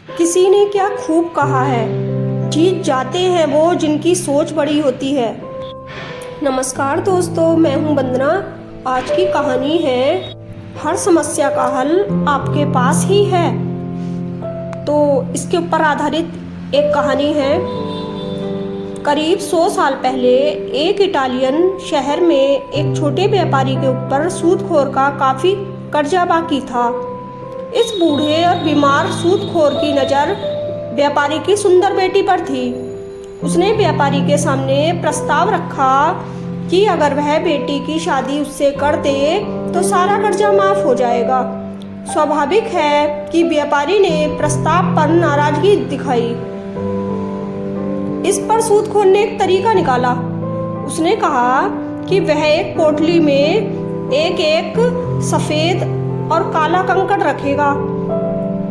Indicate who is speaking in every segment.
Speaker 1: किसी ने क्या खूब कहा है, जीत जाते हैं वो जिनकी सोच बड़ी होती है। नमस्कार दोस्तों, मैं हूं वंदना। आज की कहानी है हर समस्या का हल आपके पास ही है। तो इसके ऊपर आधारित एक कहानी है। करीब 100 साल पहले एक इटालियन शहर में एक छोटे व्यापारी के ऊपर सूदखोर का काफ़ी कर्जा बाकी था। इस बूढ़े और बीमार सूदखोर की नज़र व्यापारी की सुंदर बेटी पर थी। उसने व्यापारी के सामने प्रस्ताव रखा कि अगर वह बेटी की शादी उससे कर दे तो सारा कर्जा माफ हो जाएगा। स्वाभाविक है कि व्यापारी ने प्रस्ताव पर नाराजगी दिखाई। इस पर सूदखोर ने एक तरीका निकाला। उसने कहा कि वह एक पोटली में एक एक सफ़ेद और काला कंकड़ रखेगा।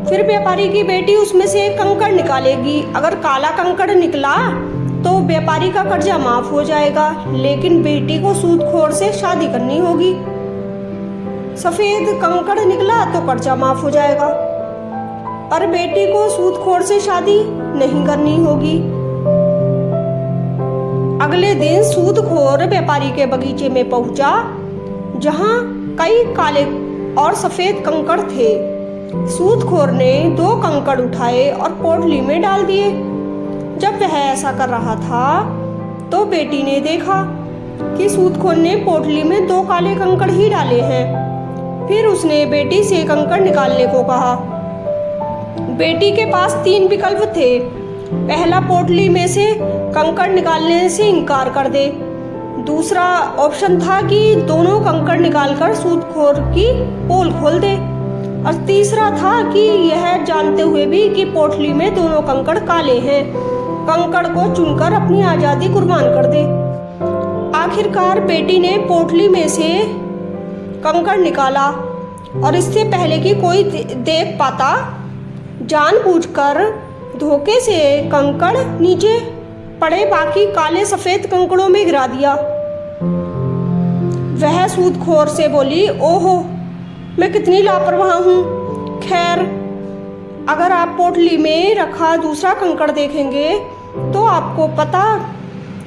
Speaker 1: फिर व्यापारी की बेटी उसमें से एक कंकड़ निकालेगी। अगर काला कंकड़ निकला तो व्यापारी का कर्जा माफ हो जाएगा, लेकिन बेटी को सूदखोर से शादी करनी होगी। सफ़ेद कंकड़ निकला तो कर्जा माफ हो जाएगा, पर बेटी को सूदखोर से शादी नहीं करनी होगी। अगले दिन सूदखोर व्यापारी के बगीचे में पहुंचा, जहां कई काले और सफ़ेद कंकड़ थे। सूदखोर ने 2 कंकड़ उठाए और पोटली में डाल दिए। जब वह ऐसा कर रहा था तो बेटी ने देखा कि सूदखोर ने पोटली में 2 काले कंकड़ ही डाले हैं। फिर उसने बेटी से कंकड़ निकालने को कहा। बेटी के पास 3 विकल्प थे। पहला, पोटली में से कंकड़ निकालने से इनकार कर दे। दूसरा ऑप्शन था कि दोनों कंकड़ निकालकर सूदखोर की पोल खोल दे। और तीसरा था कि यह जानते हुए भी कि पोटली में दोनों कंकड़ काले हैं, कंकड़ को चुनकर अपनी आज़ादी कुर्बान कर दे। आखिरकार बेटी ने पोटली में से कंकड़ निकाला और इससे पहले कि कोई देख पाता, जानबूझकर धोखे से कंकड़ नीचे पड़े बाकी काले सफ़ेद कंकड़ों में गिरा दिया। वह सूदखोर से बोली, ओहो, मैं कितनी लापरवाह हूँ। खैर, अगर आप पोटली में रखा दूसरा कंकड़ देखेंगे तो आपको पता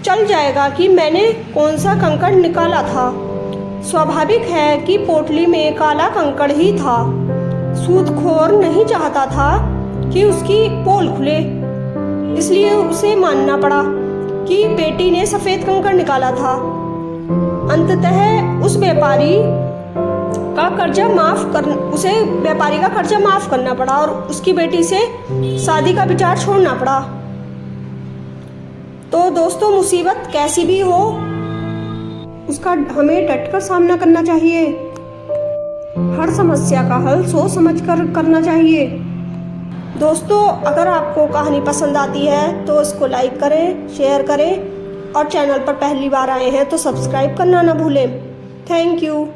Speaker 1: चल जाएगा कि मैंने कौन सा कंकड़ निकाला था। स्वाभाविक है कि पोटली में काला कंकड़ ही था। सूदखोर नहीं चाहता था कि उसकी पोल खुले, इसलिए उसे मानना पड़ा कि बेटी ने सफ़ेद कंकड़ निकाला था। अंततः उसे व्यापारी का कर्जा माफ करना पड़ा और उसकी बेटी से शादी का विचार छोड़ना पड़ा। तो दोस्तों, मुसीबत कैसी भी हो, उसका हमें डटकर सामना करना चाहिए। हर समस्या का हल सोच समझकर करना चाहिए। दोस्तों, अगर आपको कहानी पसंद आती है तो इसको लाइक करें, शेयर करें और चैनल पर पहली बार आए हैं तो सब्सक्राइब करना ना भूलें। Thank you.